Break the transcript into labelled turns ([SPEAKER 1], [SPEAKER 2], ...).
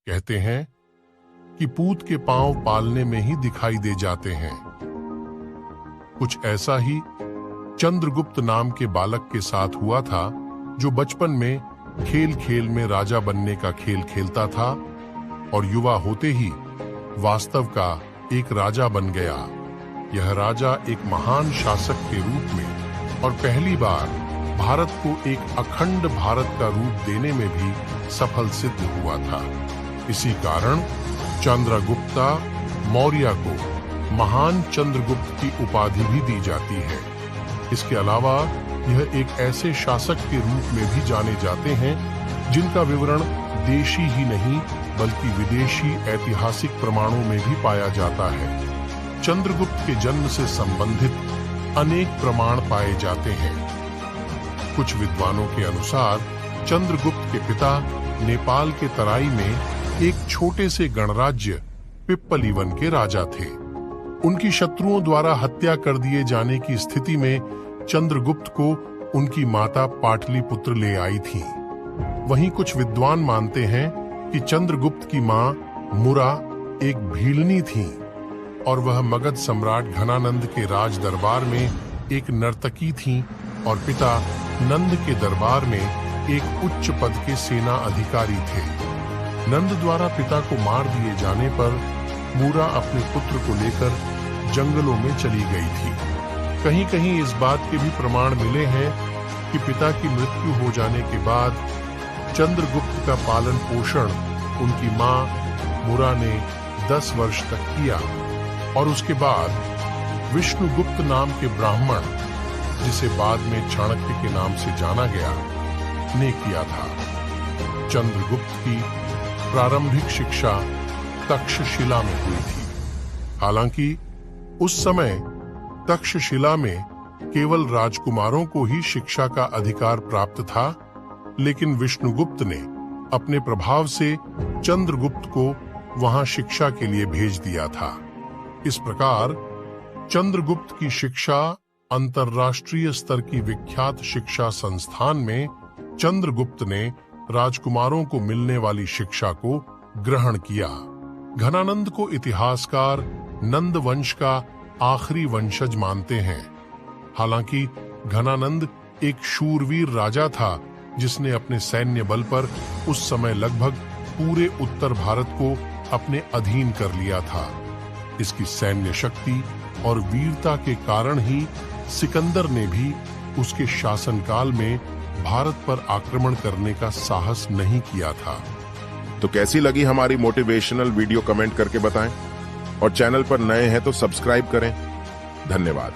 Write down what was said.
[SPEAKER 1] कहते हैं कि पूत के पांव पालने में ही दिखाई दे जाते हैं। कुछ ऐसा ही चंद्रगुप्त नाम के बालक के साथ हुआ था, जो बचपन में खेल खेल में राजा बनने का खेल खेलता था और युवा होते ही वास्तव का एक राजा बन गया। यह राजा एक महान शासक के रूप में और पहली बार भारत को एक अखंड भारत का रूप देने में भी सफल सिद्ध हुआ था। इसी कारण चंद्रगुप्ता मौर्य को महान चंद्रगुप्त की उपाधि भी दी जाती है। इसके अलावा यह एक ऐसे शासक के रूप में भी जाने जाते हैं जिनका विवरण देशी ही नहीं बल्कि विदेशी ऐतिहासिक प्रमाणों में भी पाया जाता है। चंद्रगुप्त के जन्म से संबंधित अनेक प्रमाण पाए जाते हैं। कुछ विद्वानों के अनुसार चंद्रगुप्त के पिता नेपाल के तराई में एक छोटे से गणराज्य पिप्पलीवन के राजा थे। उनकी शत्रुओं द्वारा हत्या कर दिए जाने की स्थिति में चंद्रगुप्त को उनकी माता पाटलिपुत्र ले आई थी। वहीं कुछ विद्वान मानते हैं कि चंद्रगुप्त की मां मुरा एक भीलनी थी और वह मगध सम्राट घनानंद के राज दरबार में एक नर्तकी थी और पिता नंद के दरबार में एक उच्च पद के सेना अधिकारी थे। नंद द्वारा पिता को मार दिए जाने पर मुरा अपने पुत्र को लेकर जंगलों में चली गई थी। कहीं कहीं इस बात के भी प्रमाण मिले हैं कि पिता की मृत्यु हो जाने के बाद चंद्रगुप्त का पालन पोषण उनकी मां मुरा ने 10 वर्ष तक किया और उसके बाद विष्णुगुप्त नाम के ब्राह्मण, जिसे बाद में चाणक्य के नाम से जाना गया, ने किया था। चंद्रगुप्त की प्रारंभिक शिक्षा तक्षशिला में हुई थी। हालांकि उस समय तक्षशिला में केवल राजकुमारों को ही शिक्षा का अधिकार प्राप्त था, लेकिन विष्णुगुप्त ने अपने प्रभाव से चंद्रगुप्त को वहां शिक्षा के लिए भेज दिया था। इस प्रकार चंद्रगुप्त की शिक्षा अंतर्राष्ट्रीय स्तर की विख्यात शिक्षा संस्थान में चंद्रगुप्त ने राजकुमारों को मिलने वाली शिक्षा को ग्रहण किया। घनानंद को इतिहासकार नंद वंश का आखिरी वंशज मानते हैं। हालांकि घनानंद एक शूरवीर राजा था जिसने अपने सैन्य बल पर उस समय लगभग पूरे उत्तर भारत को अपने अधीन कर लिया था। इसकी सैन्य शक्ति और वीरता के कारण ही सिकंदर ने भी उसके शासनकाल में भारत पर आक्रमण करने का साहस नहीं किया था।
[SPEAKER 2] तो कैसी लगी हमारी मोटिवेशनल वीडियो कमेंट करके बताएं और चैनल पर नए हैं तो सब्सक्राइब करें। धन्यवाद।